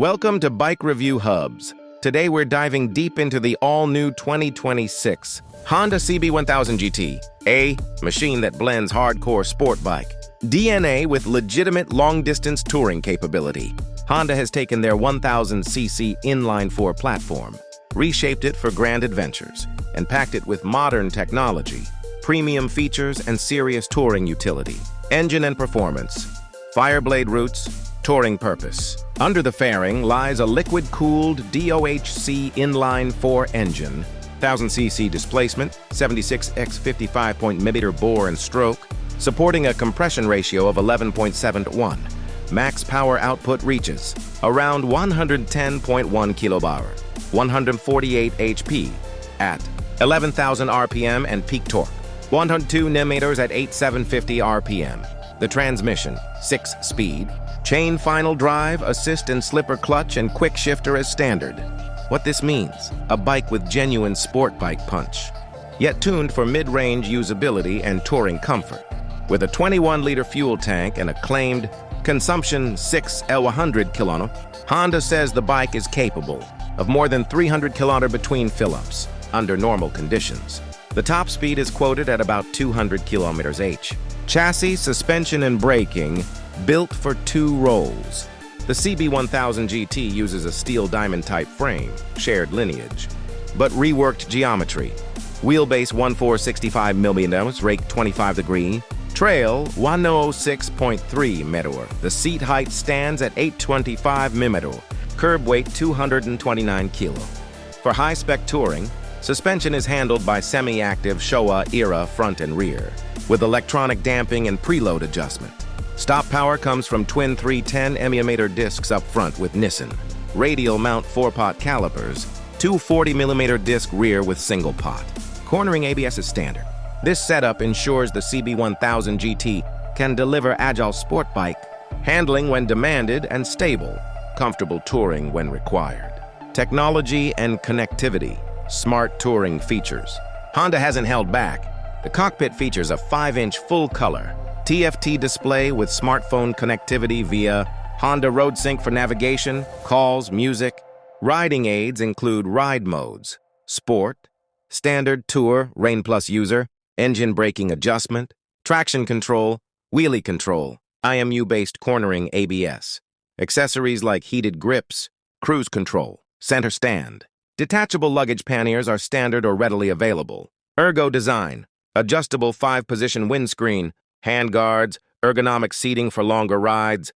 Welcome to Bike Review Hubs. Today we're diving deep into the all-new 2026 Honda CB1000GT, a machine that blends hardcore sport bike DNA with legitimate long-distance touring capability. Honda has taken their 1000cc inline-four platform, reshaped it for grand adventures, and packed it with modern technology, premium features, and serious touring utility. Engine and performance, Fireblade roots, touring purpose. Under the fairing lies a liquid-cooled DOHC inline-four engine, 1000cc displacement, 76x55 mm bore and stroke, supporting a compression ratio of 11.7 to 1. Max power output reaches around 110.1 kbar, 148 HP at 11,000 RPM and peak torque, 102 Nm at 8,750 RPM. The transmission, 6-speed, chain final drive, assist and slipper clutch, and quick shifter as standard. What this means, a bike with genuine sport bike punch, yet tuned for mid-range usability and touring comfort. With a 21-liter fuel tank and a claimed consumption 6L100 km, Honda says the bike is capable of more than 300 km between fill-ups under normal conditions. The top speed is quoted at about 200 km/h. Chassis, suspension, and braking built for two rolls. The CB1000GT uses a steel diamond-type frame, shared lineage, but reworked geometry. Wheelbase 1465 mm, rake 25 degree. Trail 106.3 meter. The seat height stands at 825 mm. Curb weight 229 kilo. For high-spec touring, suspension is handled by semi-active Showa-era front and rear, with electronic damping and preload adjustment. Stop power comes from twin 310 mm discs up front with Nissan. Radial mount 4-pot calipers, two 40mm disc rear with single pot. Cornering ABS is standard. This setup ensures the CB1000GT can deliver agile sport bike handling when demanded and stable, comfortable touring when required. Technology and connectivity, smart touring features. Honda hasn't held back. The cockpit features a 5-inch full-color TFT display with smartphone connectivity via Honda RoadSync for navigation, calls, music. Riding aids include ride modes, Sport, Standard, Tour, Rain Plus User, engine braking adjustment, traction control, wheelie control, IMU-based cornering ABS. Accessories like heated grips, cruise control, center stand. Detachable luggage panniers are standard or readily available. Ergo design, adjustable 5-position windscreen, hand guards, ergonomic seating for longer rides,